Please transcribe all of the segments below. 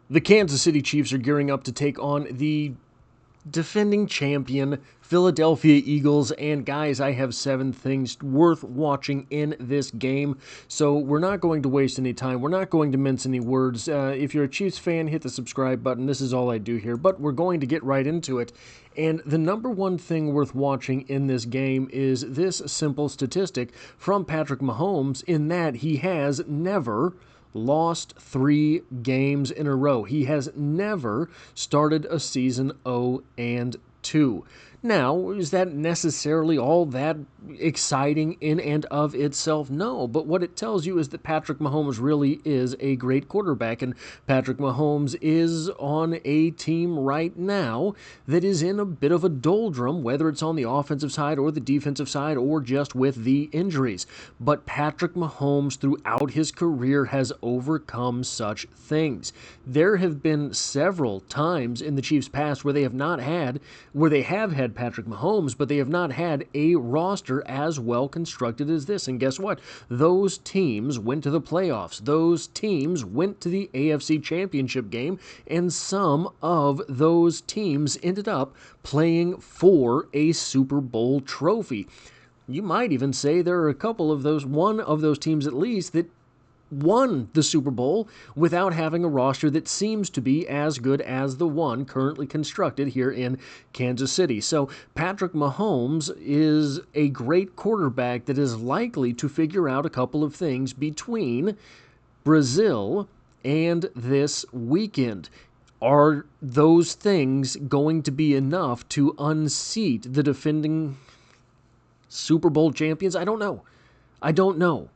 The Kansas City Chiefs are gearing up to take on the defending champion Philadelphia Eagles, and guys, I have 7 things worth watching in this game, so we're not going to waste any time. We're not going to mince any words. If you're a Chiefs fan, hit the subscribe button. This is all I do here, but we're going to get right into it. And the number one thing worth watching in this game is this simple statistic from Patrick Mahomes, in that he has never lost 3 games in a row. He has never started a season 0-2. Now, is that necessarily all that exciting in and of itself? No, but what it tells you is that Patrick Mahomes really is a great quarterback, and Patrick Mahomes is on a team right now that is in a bit of a doldrum, whether it's on the offensive side or the defensive side or just with the injuries. But Patrick Mahomes throughout his career has overcome such things. There have been several times in the Chiefs' past where they have had Patrick Mahomes, but they have not had a roster as well constructed as this. And guess what? Those teams went to the playoffs. Those teams went to the AFC Championship game, and some of those teams ended up playing for a Super Bowl trophy. You might even say there are one of those teams at least, that won the Super Bowl without having a roster that seems to be as good as the one currently constructed here in Kansas City. So Patrick Mahomes is a great quarterback that is likely to figure out a couple of things between Brazil and this weekend. Are those things going to be enough to unseat the defending Super Bowl champions? I don't know.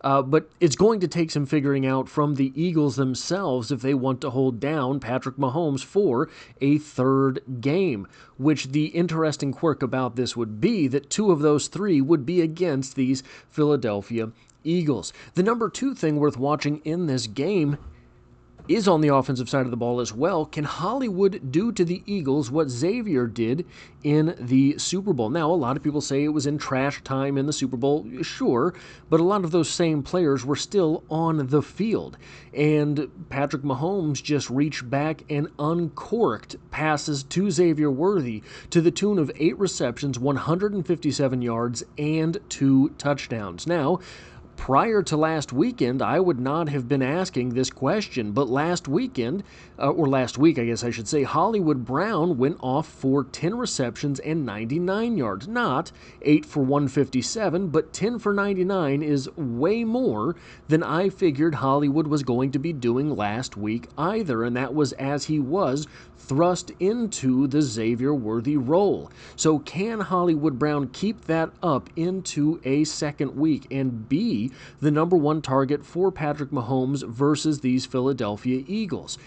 But it's going to take some figuring out from the Eagles themselves if they want to hold down Patrick Mahomes for a 3rd game, which the interesting quirk about this would be that 2 of those 3 would be against these Philadelphia Eagles. The number 2 thing worth watching in this game is on the offensive side of the ball as well. Can Hollywood do to the Eagles what XAVIER did in the Super Bowl? Now, a lot of people say it was in trash time in the Super Bowl, sure, but a lot of those same players were still on the field. And Patrick Mahomes just reached back and uncorked passes to XAVIER Worthy to the tune of 8 receptions, 157 yards, and 2 touchdowns. Now, prior to last weekend, I would not have been asking this question, but last week, I guess I should say, Hollywood Brown went off for 10 receptions and 99 yards. Not 8 for 157, but 10 for 99 is way more than I figured Hollywood was going to be doing last week either, and that was as he was thrust into the XAVIER Worthy role. So can Hollywood Brown keep that up into a second week and be the number 1 target for Patrick Mahomes versus these Philadelphia Eagles?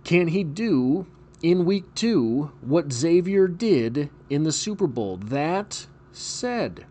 Can he do in week 2 what XAVIER did in the Super Bowl? That said,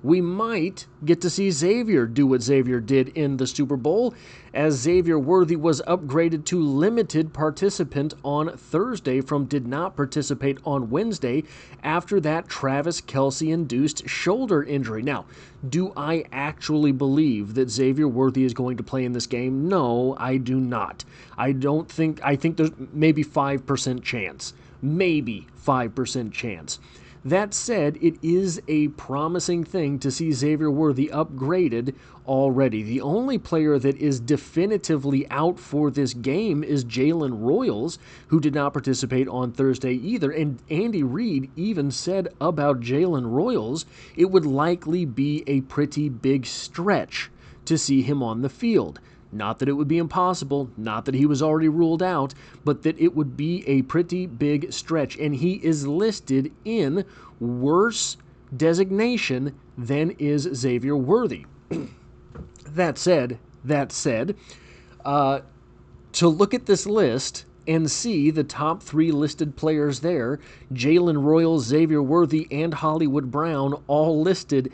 we might get to see XAVIER do what XAVIER did in the Super Bowl, as XAVIER Worthy was upgraded to limited participant on Thursday from did not participate on Wednesday after that Travis Kelce-induced shoulder injury. Now, do I actually believe that XAVIER Worthy is going to play in this game? No, I do not. I think there's maybe 5% chance. Maybe 5% chance. That said, it is a promising thing to see XAVIER Worthy upgraded already. The only player that is definitively out for this game is Jalen Royals, who did not participate on Thursday either. And Andy Reid even said about Jalen Royals, it would likely be a pretty big stretch to see him on the field. Not that it would be impossible, not that he was already ruled out, but that it would be a pretty big stretch. And he is listed in worse designation than is XAVIER Worthy. That said, to look at this list and see the top 3 listed players there, Jalen Royals, XAVIER Worthy, and Hollywood Brown, all listed,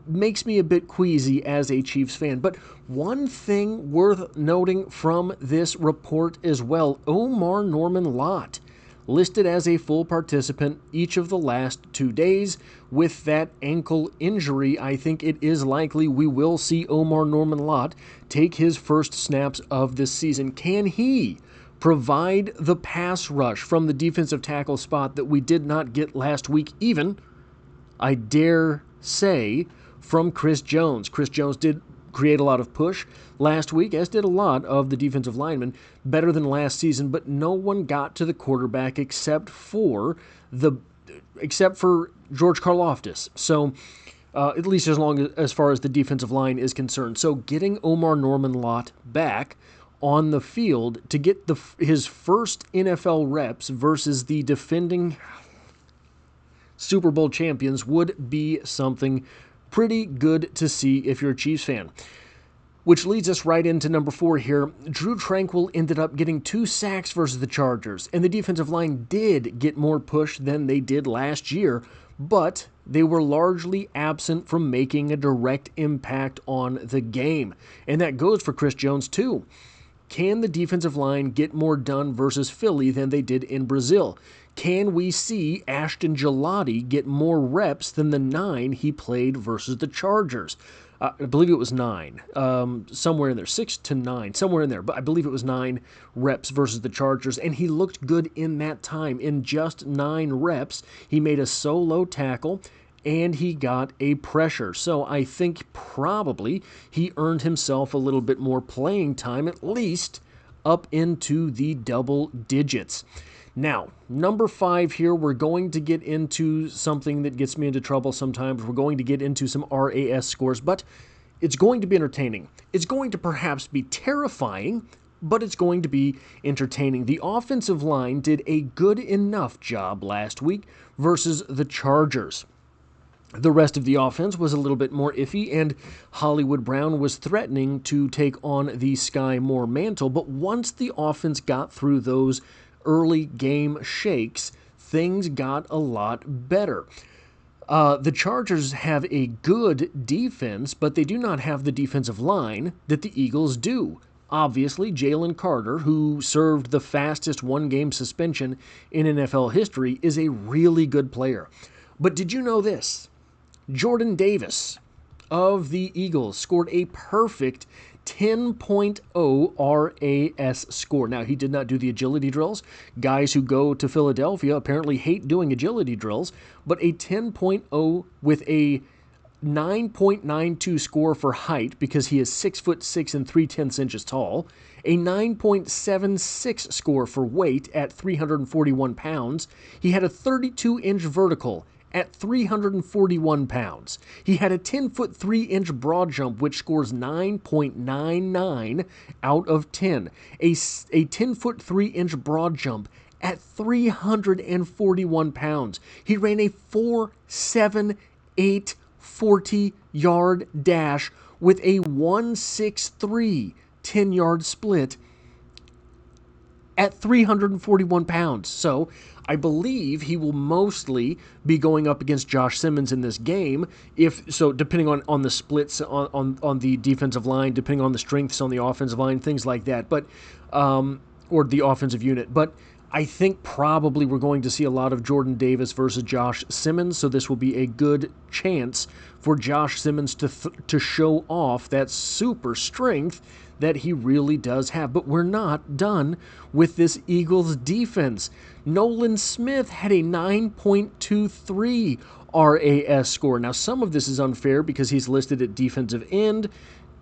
makes me a bit queasy as a Chiefs fan. But one thing worth noting from this report as well, Omar Norman Lott listed as a full participant each of the last 2 days. With that ankle injury, I think it is likely we will see Omar Norman-Lott take his first snaps of this season. Can he provide the pass rush from the defensive tackle spot that we did not get last week, even, I dare say, from Chris Jones? Chris Jones did create a lot of push last week, as did a lot of the defensive linemen, better than last season, but no one got to the quarterback except for George Karlaftis. So at least as far as the defensive line is concerned. So getting Omar Norman-Lott back on the field to get his first NFL reps versus the defending Super Bowl champions would be something pretty good to see if you're a Chiefs fan. Which leads us right into number 4 here. Drew Tranquill ended up getting 2 sacks versus the Chargers, and the defensive line did get more push than they did last year, but they were largely absent from making a direct impact on the game. And that goes for Chris Jones too. Can the defensive line get more done versus Philly than they did in Brazil? Can we see Ashton Gillotte get more reps than the 9 he played versus the Chargers? I believe it was 9, somewhere in there, 6 to 9, somewhere in there. But I believe it was 9 reps versus the Chargers, and he looked good in that time. In just 9 reps, he made a solo tackle, and he got a pressure. So I think probably he earned himself a little bit more playing time, at least up into the double digits. Now, number 5 here, we're going to get into something that gets me into trouble sometimes. We're going to get into some RAS scores, but it's going to be entertaining. It's going to perhaps be terrifying, but it's going to be entertaining. The offensive line did a good enough job last week versus the Chargers. The rest of the offense was a little bit more iffy, and Hollywood Brown was threatening to take on the Sky Moore mantle, but once the offense got through those early game shakes, things got a lot better. The Chargers have a good defense, but they do not have the defensive line that the Eagles do. Obviously, Jalen Carter, who served the fastest one-game suspension in NFL history, is a really good player. But did you know this? Jordan Davis of the Eagles scored a perfect 10.0 RAS score. Now, he did not do the agility drills. Guys who go to Philadelphia apparently hate doing agility drills, but a 10.0 with a 9.92 score for height, because he is 6'6" and 3/10 inches tall, a 9.76 score for weight at 341 pounds. He had a 32-inch vertical at 341 pounds. He had a 10'3" broad jump, which scores 9.99 out of 10. A 10'3" broad jump at 341 pounds. He ran a 4.78 40-yard dash with a 1.63 10-yard split at 341 pounds. So I believe he will mostly be going up against Josh Simmons in this game, depending on the splits on the defensive line, depending on the strengths on the offensive line, things like that, but or the offensive unit. But I think probably we're going to see a lot of Jordan Davis versus Josh Simmons, so this will be a good chance for Josh Simmons to show off that super strength that he really does have. But we're not done with this Eagles defense. Nolan Smith had a 9.23 RAS score. Now, some of this is unfair because he's listed at defensive end.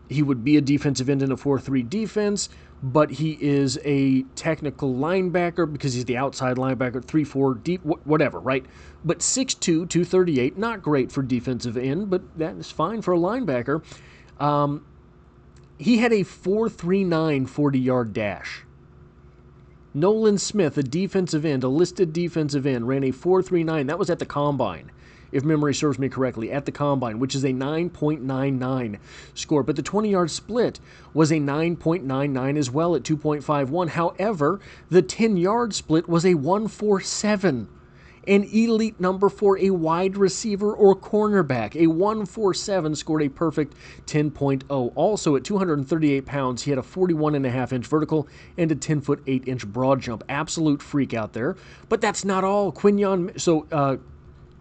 He would be a defensive end in a 4-3 defense, but he is a technical linebacker because he's the outside linebacker, 3-4 deep, whatever, right? But 6'2", 238, not great for defensive end, but that is fine for a linebacker. He had a 4.39 40-yard dash. Nolan Smith, a defensive end, a listed defensive end, ran a 4.39. That was at the Combine, if memory serves me correctly, at the Combine, which is a 9.99 score. But the 20-yard split was a 9.99 as well at 2.51. However, the 10-yard split was a 1.47. An elite number for a wide receiver or cornerback. A 147 scored a perfect 10.0. Also at 238 pounds, he had a 41.5-inch vertical and a 10-foot 8-inch broad jump. Absolute freak out there. But that's not all.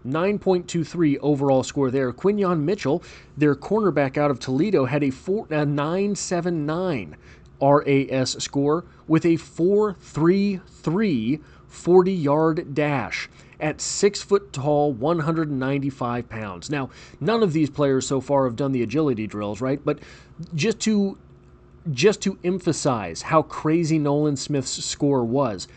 9.23 overall score there. Quinyon Mitchell, their cornerback out of Toledo, had a 9.79 RAS score with a 4.33 40-yard dash at 6 foot tall, 195 pounds. Now, none of these players so far have done the agility drills, right? But just to emphasize how crazy Nolan Smith's score was,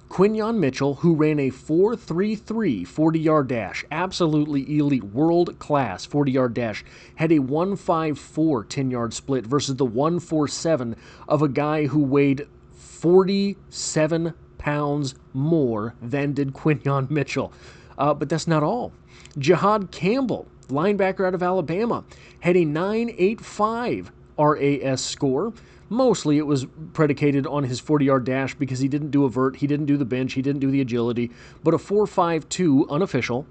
Quinyon Mitchell, who ran a 4.33 40-yard dash, absolutely elite, world-class 40-yard dash, had a 1.54 10-yard split versus the 1.47 of a guy who weighed 47 pounds more than did Quinyon Mitchell. But that's not all. Jihad Campbell, linebacker out of Alabama, had a 9.85 RAS score. Mostly it was predicated on his 40-yard dash because he didn't do a vert, he didn't do the bench, he didn't do the agility, but a 4.52 unofficial,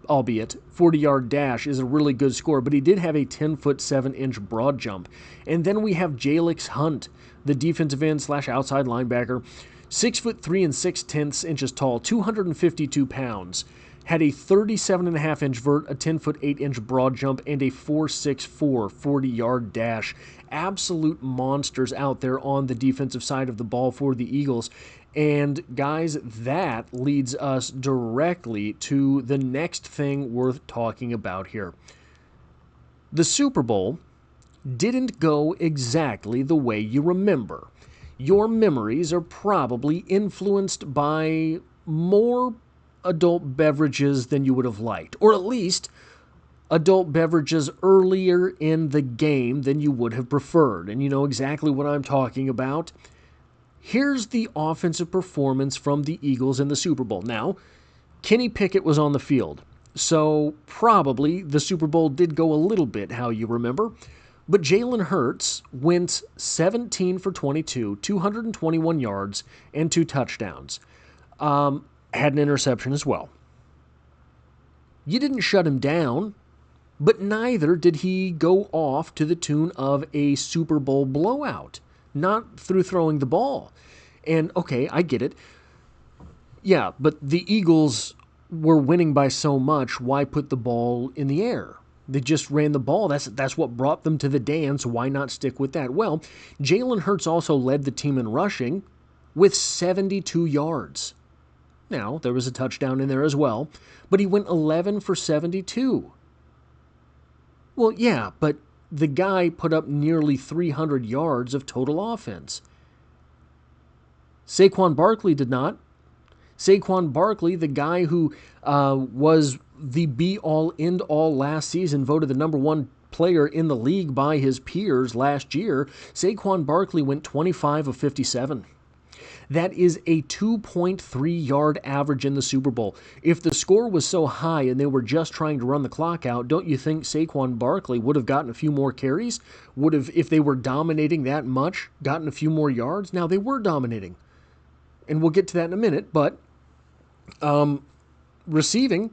albeit 40-yard dash is a really good score, but he did have a 10-foot 7-inch broad jump. And then we have Jalix Hunt, the defensive end / outside linebacker, 6'3" 6/10 inches tall, 252 pounds. Had a 37.5-inch vert, a 10-foot 8-inch broad jump, and a 4.64 40-yard dash. Absolute monsters out there on the defensive side of the ball for the Eagles. And guys, that leads us directly to the next thing worth talking about here. The Super Bowl didn't go exactly the way you remember. Your memories are probably influenced by more adult beverages than you would have liked, or at least adult beverages earlier in the game than you would have preferred. And you know exactly what I'm talking about. Here's the offensive performance from the Eagles in the Super Bowl. Now, Kenny Pickett was on the field, so probably the Super Bowl did go a little bit how you remember. But Jalen Hurts went 17 for 22, 221 yards, and 2 touchdowns. Had an interception as well. You didn't shut him down, but neither did he go off to the tune of a Super Bowl blowout, not through throwing the ball. And okay, I get it. Yeah, but the Eagles were winning by so much, why put the ball in the air? They just ran the ball. That's what brought them to the dance. Why not stick with that? Well, Jalen Hurts also led the team in rushing with 72 yards. Now, there was a touchdown in there as well, but he went 11 for 72. Well, yeah, but the guy put up nearly 300 yards of total offense. Saquon Barkley did not. Saquon Barkley, the guy who was the be-all, end-all last season, voted the number 1 player in the league by his peers last year, Saquon Barkley went 25 of 57. That is a 2.3-yard average in the Super Bowl. If the score was so high and they were just trying to run the clock out, don't you think Saquon Barkley would have gotten a few more carries? Would have, if they were dominating that much, gotten a few more yards? Now, they were dominating. And we'll get to that in a minute, but receiving,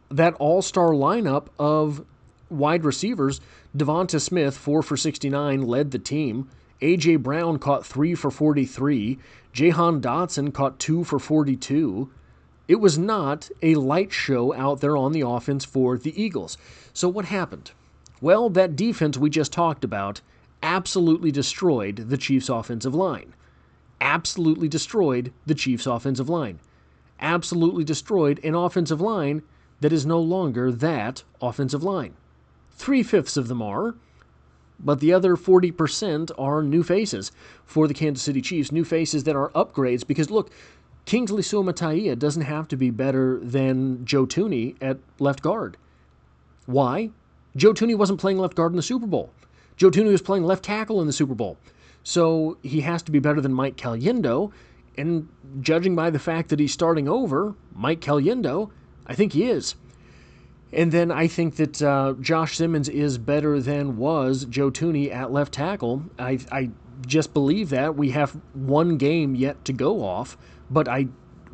that all-star lineup of wide receivers, Devonta Smith, 4 for 69, led the team. A.J. Brown caught 3 for 43. Jahan Dotson caught 2 for 42. It was not a light show out there on the offense for the Eagles. So what happened? Well, that defense we just talked about absolutely destroyed the Chiefs' offensive line. Absolutely destroyed the Chiefs' offensive line. Absolutely destroyed an offensive line that is no longer that offensive line. 3/5 of them are, but the other 40% are new faces for the Kansas City Chiefs, new faces that are upgrades, because look, Kingsley Suamataia doesn't have to be better than Joe Thuney at left guard. Why? Joe Thuney wasn't playing left guard in the Super Bowl. Joe Thuney was playing left tackle in the Super Bowl. So he has to be better than Mike Caliendo, and judging by the fact that he's starting over Mike Caliendo, I think he is. And then I think that Josh Simmons is better than was Joe Thuney at left tackle. I just believe that. We have one game yet to go off, but I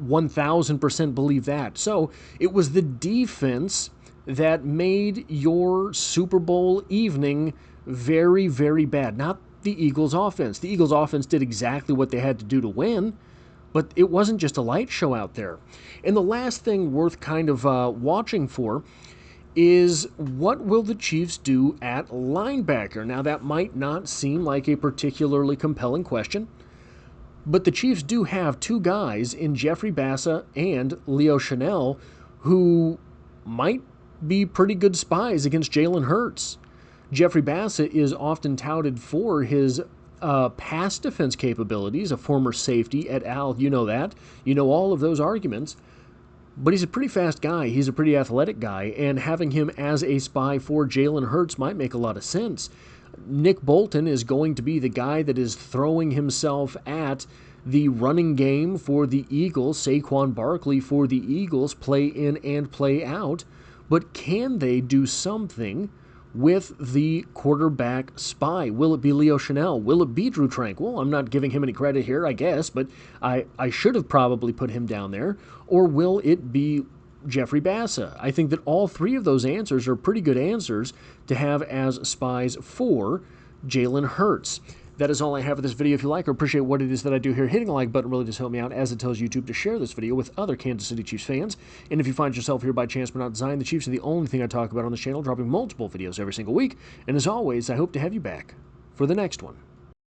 1000% believe that. So it was the defense that made your Super Bowl evening very, very bad. Not the Eagles' offense. The Eagles' offense did exactly what they had to do to win, but it wasn't just a light show out there. And the last thing worth kind of watching for is what will the Chiefs do at linebacker? Now, that might not seem like a particularly compelling question, but the Chiefs do have two guys in Jeffrey Bassa and Leo Chenal who might be pretty good spies against Jalen Hurts. Jeffrey Bassa is often touted for his pass defense capabilities, a former safety et al. You know that. You know all of those arguments. But he's a pretty fast guy. He's a pretty athletic guy, and having him as a spy for Jalen Hurts might make a lot of sense. Nick Bolton is going to be the guy that is throwing himself at the running game for the Eagles. Saquon Barkley for the Eagles, play in and play out. But can they do something with the quarterback spy? Will it be Leo Chenal? Will it be Drew Trank? Well, I'm not giving him any credit here, I guess, but I should have probably put him down there. Or will it be Jeffrey Bassa? I think that all three of those answers are pretty good answers to have as spies for Jalen Hurts. That is all I have for this video. If you like or appreciate what it is that I do here, hitting the like button really does help me out, as it tells YouTube to share this video with other Kansas City Chiefs fans. And if you find yourself here by chance but not design, the Chiefs are the only thing I talk about on this channel, dropping multiple videos every single week. And as always, I hope to have you back for the next one.